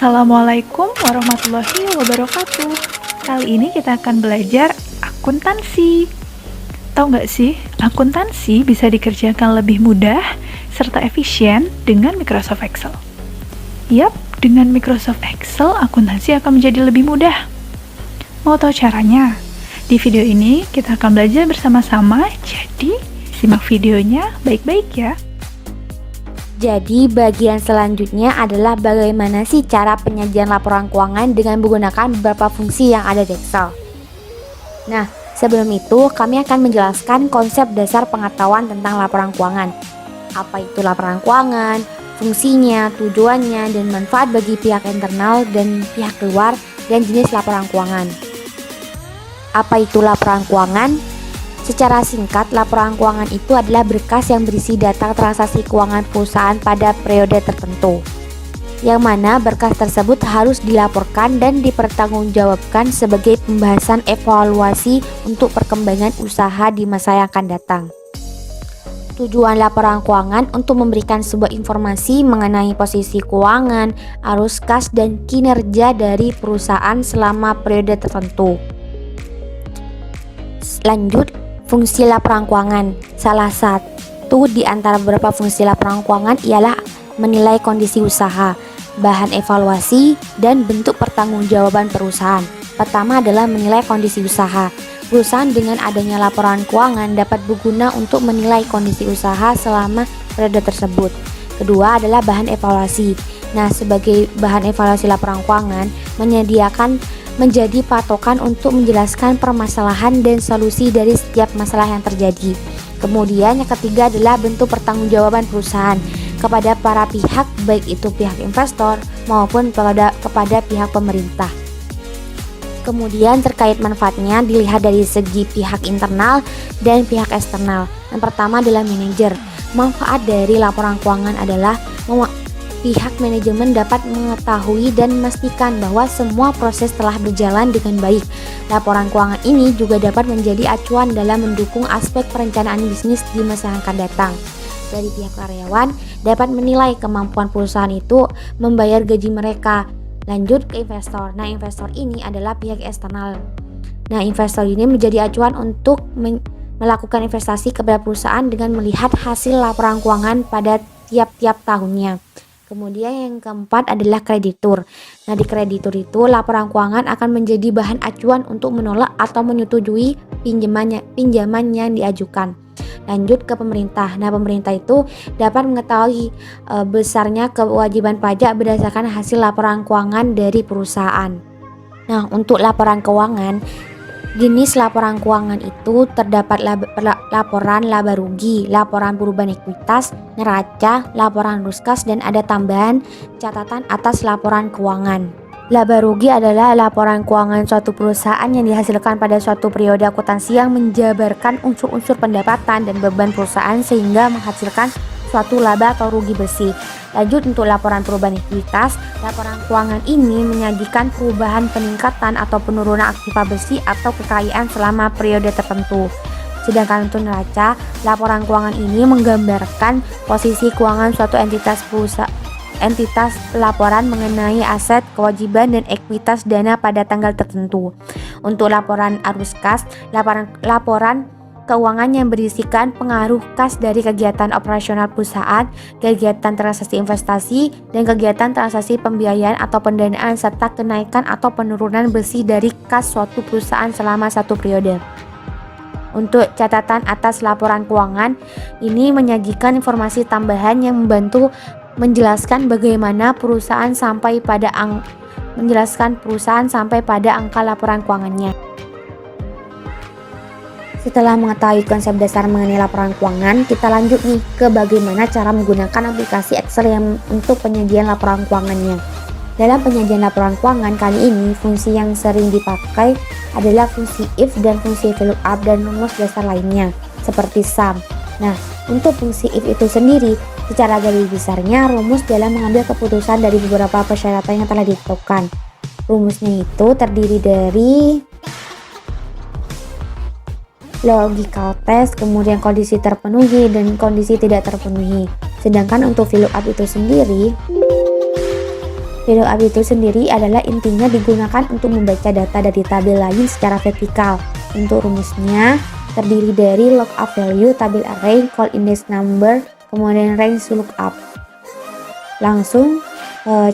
Assalamualaikum warahmatullahi wabarakatuh. Kali ini kita akan belajar akuntansi. Tahu nggak sih, akuntansi bisa dikerjakan lebih mudah serta efisien dengan Microsoft Excel. Yap, dengan Microsoft Excel, akuntansi akan menjadi lebih mudah. Mau tahu caranya? Di video ini kita akan belajar bersama-sama, jadi simak videonya baik-baik ya. Jadi bagian selanjutnya adalah bagaimana sih cara penyajian laporan keuangan dengan menggunakan beberapa fungsi yang ada di Excel. Nah, sebelum itu kami akan menjelaskan konsep dasar pengetahuan tentang laporan keuangan. Apa itu laporan keuangan, fungsinya, tujuannya, dan manfaat bagi pihak internal dan pihak luar, dan jenis laporan keuangan. Apa itu laporan keuangan? Secara singkat, laporan keuangan itu adalah berkas yang berisi data transaksi keuangan perusahaan pada periode tertentu, yang mana berkas tersebut harus dilaporkan dan dipertanggungjawabkan sebagai pembahasan evaluasi untuk perkembangan usaha di masa yang akan datang. Tujuan laporan keuangan untuk memberikan sebuah informasi mengenai posisi keuangan, arus kas, dan kinerja dari perusahaan selama periode tertentu. Lanjut, fungsi laporan keuangan. Salah satu di antara beberapa fungsi laporan keuangan ialah menilai kondisi usaha, bahan evaluasi, dan bentuk pertanggungjawaban perusahaan. Pertama adalah menilai kondisi usaha. Perusahaan dengan adanya laporan keuangan dapat berguna untuk menilai kondisi usaha selama periode tersebut. Kedua adalah bahan evaluasi. Nah, sebagai bahan evaluasi laporan keuangan menjadi patokan untuk menjelaskan permasalahan dan solusi dari setiap masalah yang terjadi. Kemudian yang ketiga adalah bentuk pertanggungjawaban perusahaan kepada para pihak, baik itu pihak investor maupun kepada pihak pemerintah. Kemudian terkait manfaatnya dilihat dari segi pihak internal dan pihak eksternal. Yang pertama adalah manajer. Manfaat dari laporan keuangan adalah pihak manajemen dapat mengetahui dan memastikan bahwa semua proses telah berjalan dengan baik. Laporan keuangan ini juga dapat menjadi acuan dalam mendukung aspek perencanaan bisnis di masa yang akan datang. Dari pihak karyawan dapat menilai kemampuan perusahaan itu membayar gaji mereka. Lanjut ke investor. Nah, investor ini adalah pihak eksternal. Nah, investor ini menjadi acuan untuk melakukan investasi kepada perusahaan dengan melihat hasil laporan keuangan pada tiap-tiap tahunnya. Kemudian yang keempat adalah kreditur. Nah, di kreditur itu laporan keuangan akan menjadi bahan acuan untuk menolak atau menyetujui pinjaman yang diajukan. Lanjut ke pemerintah. Nah, pemerintah itu dapat mengetahui besarnya kewajiban pajak berdasarkan hasil laporan keuangan dari perusahaan. Nah, untuk laporan keuangan, jenis laporan keuangan itu terdapat laporan laba rugi, laporan perubahan ekuitas, neraca, laporan arus kas, dan ada tambahan catatan atas laporan keuangan. Laba rugi adalah laporan keuangan suatu perusahaan yang dihasilkan pada suatu periode akuntansi yang menjabarkan unsur-unsur pendapatan dan beban perusahaan sehingga menghasilkan suatu laba atau rugi bersih. Lanjut untuk laporan perubahan ekuitas, laporan keuangan ini menyajikan perubahan peningkatan atau penurunan aktiva bersih atau kekayaan selama periode tertentu. Sedangkan untuk neraca, laporan keuangan ini menggambarkan posisi keuangan suatu entitas laporan mengenai aset, kewajiban, dan ekuitas dana pada tanggal tertentu. Untuk laporan arus kas, laporan keuangan yang berisikan pengaruh kas dari kegiatan operasional perusahaan, kegiatan transaksi investasi, dan kegiatan transaksi pembiayaan atau pendanaan serta kenaikan atau penurunan bersih dari kas suatu perusahaan selama satu periode. Untuk catatan atas laporan keuangan, ini menyajikan informasi tambahan yang membantu menjelaskan bagaimana perusahaan sampai pada angka laporan keuangannya. Setelah mengetahui konsep dasar mengenai laporan keuangan, kita lanjut nih ke bagaimana cara menggunakan aplikasi Excel yang untuk penyajian laporan keuangannya. Dalam penyajian laporan keuangan kali ini, fungsi yang sering dipakai adalah fungsi if dan fungsi VLOOKUP dan rumus dasar lainnya, seperti sum. Nah, untuk fungsi if itu sendiri, secara garis besarnya rumus dalam mengambil keputusan dari beberapa persyaratan yang telah ditentukan. Rumusnya itu terdiri dari logical test, kemudian kondisi terpenuhi dan kondisi tidak terpenuhi. Sedangkan untuk VLOOKUP itu sendiri VLOOKUP itu sendiri adalah intinya digunakan untuk membaca data dari tabel lain secara vertikal. Untuk rumusnya terdiri dari lookup value, tabel array, call index number, kemudian range lookup. Langsung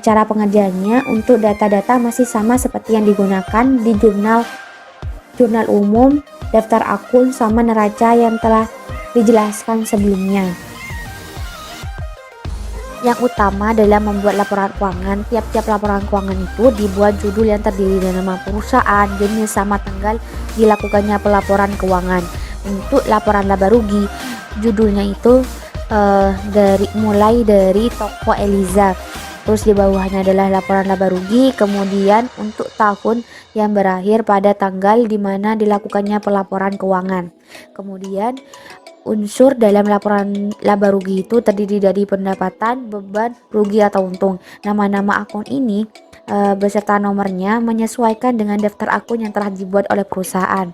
cara pengerjaannya untuk data-data masih sama seperti yang digunakan di jurnal umum, daftar akun, sama neraca yang telah dijelaskan sebelumnya. Yang utama dalam membuat laporan keuangan, tiap-tiap laporan keuangan itu dibuat judul yang terdiri dari nama perusahaan, jenis, sama tanggal dilakukannya pelaporan keuangan. Untuk laporan laba rugi, judulnya itu mulai dari toko Eliza. Terus di bawahnya adalah laporan laba rugi, kemudian untuk tahun yang berakhir pada tanggal di mana dilakukannya pelaporan keuangan. Kemudian unsur dalam laporan laba rugi itu terdiri dari pendapatan, beban, rugi atau untung. Nama-nama akun ini beserta nomornya menyesuaikan dengan daftar akun yang telah dibuat oleh perusahaan.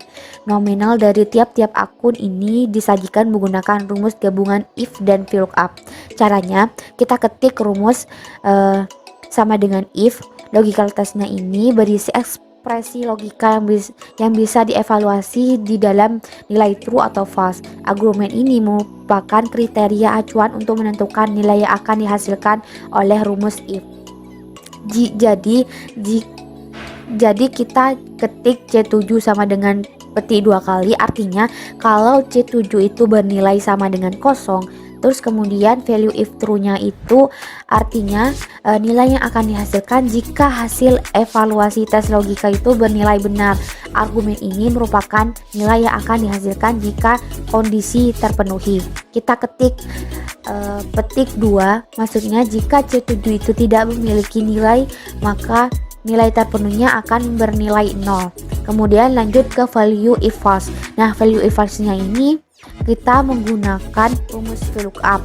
Nominal dari tiap-tiap akun ini disajikan menggunakan rumus gabungan if dan VLOOKUP. Caranya, kita ketik rumus sama dengan if. Logical testnya ini berisi ekspresi logika yang bisa dievaluasi di dalam nilai true atau false. Argumen ini merupakan kriteria acuan untuk menentukan nilai yang akan dihasilkan oleh rumus if. Jadi kita ketik C7 sama dengan petik 2 kali, artinya kalau C7 itu bernilai sama dengan kosong, terus kemudian value if true-nya itu artinya nilai yang akan dihasilkan jika hasil evaluasi tes logika itu bernilai benar. Argumen ini merupakan nilai yang akan dihasilkan jika kondisi terpenuhi. Kita ketik petik 2, maksudnya jika C7 itu tidak memiliki nilai, maka nilai terpenuhnya akan bernilai 0. Kemudian lanjut ke value if false. Nah, value if false-nya ini kita menggunakan rumus VLOOKUP.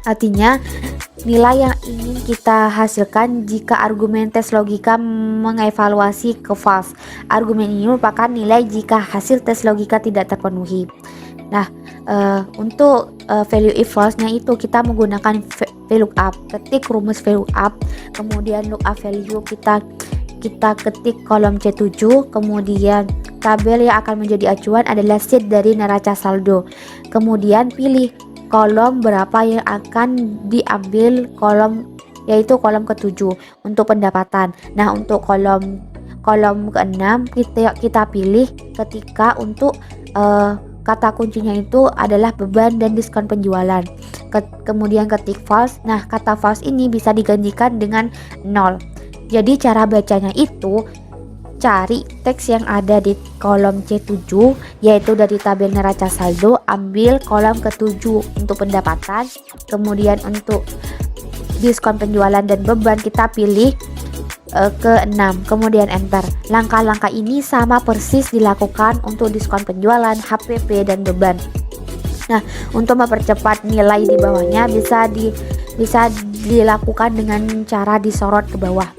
Artinya nilai yang ingin kita hasilkan jika argumen tes logika mengevaluasi ke false. Argumen ini merupakan nilai jika hasil tes logika tidak terpenuhi. Nah, untuk value if false-nya itu kita menggunakan VLOOKUP. Ketik rumus VLOOKUP, kemudian lookup value kita ketik kolom C7, kemudian tabel yang akan menjadi acuan adalah sheet dari neraca saldo. Kemudian pilih kolom berapa yang akan diambil, yaitu kolom ke-7 untuk pendapatan. Nah, untuk kolom ke-6 kita pilih ketika untuk kata kuncinya itu adalah beban dan diskon penjualan. Kemudian ketik false. Nah, kata false ini bisa digantikan dengan 0. Jadi cara bacanya itu cari teks yang ada di kolom C7, yaitu dari tabel neraca saldo, ambil kolom ke-7 untuk pendapatan, kemudian untuk diskon penjualan dan beban kita pilih ke-6, kemudian enter. Langkah-langkah ini sama persis dilakukan untuk diskon penjualan, HPP, dan beban. Nah, untuk mempercepat nilai di bawahnya bisa dilakukan dengan cara disorot ke bawah.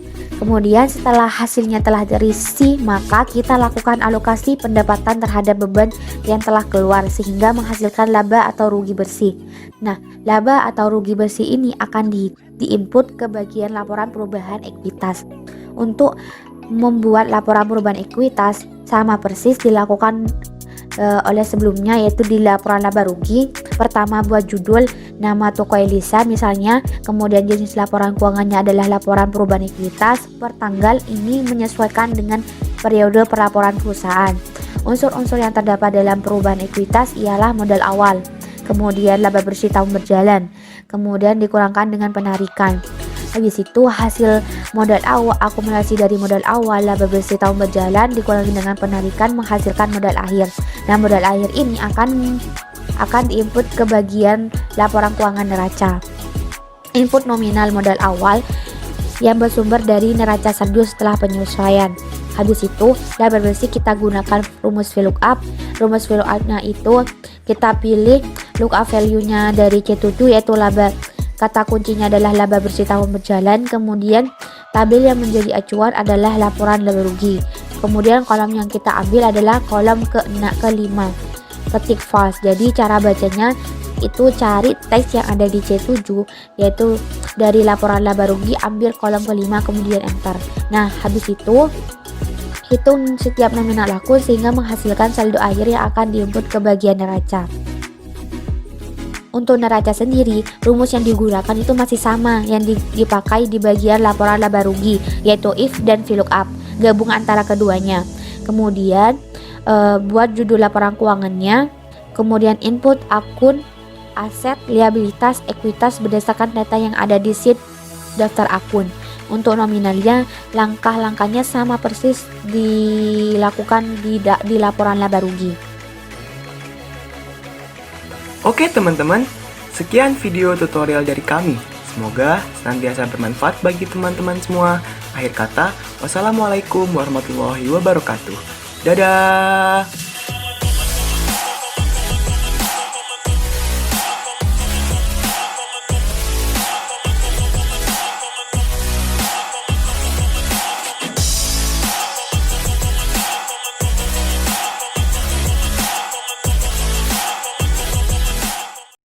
Kemudian setelah hasilnya telah terisi, maka kita lakukan alokasi pendapatan terhadap beban yang telah keluar sehingga menghasilkan laba atau rugi bersih. Nah, laba atau rugi bersih ini akan diinput ke bagian laporan perubahan ekuitas. Untuk membuat laporan perubahan ekuitas sama persis dilakukan oleh sebelumnya, yaitu di laporan laba rugi. Pertama, buat judul, nama toko Eliza misalnya, kemudian jenis laporan keuangannya adalah laporan perubahan ekuitas, per tanggal ini menyesuaikan dengan periode pelaporan perusahaan. Unsur-unsur yang terdapat dalam perubahan ekuitas ialah modal awal, kemudian laba bersih tahun berjalan, kemudian dikurangkan dengan penarikan. Habis itu hasil modal awal, akumulasi dari modal awal, laba bersih tahun berjalan dikurangi dengan penarikan menghasilkan modal akhir. Nah, modal akhir ini akan diinput ke bagian laporan keuangan neraca. Input nominal modal awal yang bersumber dari neraca saldo setelah penyesuaian. Habis itu laba bersih kita gunakan rumus VLOOKUP. Rumus VLOOKUP-nya itu kita pilih lookup value-nya dari C7, yaitu laba. Kata kuncinya adalah laba bersih tahun berjalan. Kemudian tabel yang menjadi acuan adalah laporan laba rugi. Kemudian kolom yang kita ambil adalah kolom ke-5. Ketik false. Jadi cara bacanya itu cari teks yang ada di C7, yaitu dari laporan laba rugi ambil kolom kelima kemudian enter. Nah, habis itu hitung setiap nominal akun sehingga menghasilkan saldo akhir yang akan diinput ke bagian neraca. Untuk neraca sendiri, rumus yang digunakan itu masih sama yang dipakai di bagian laporan laba rugi, yaitu if dan VLOOKUP, gabung antara keduanya. Kemudian buat judul laporan keuangannya, kemudian input akun, aset, liabilitas, ekuitas berdasarkan data yang ada di sheet daftar akun. Untuk nominalnya, langkah-langkahnya sama persis dilakukan di laporan laba rugi. Oke teman-teman, sekian video tutorial dari kami. Semoga senantiasa bermanfaat bagi teman-teman semua. Akhir kata, wassalamualaikum warahmatullahi wabarakatuh. Dadah!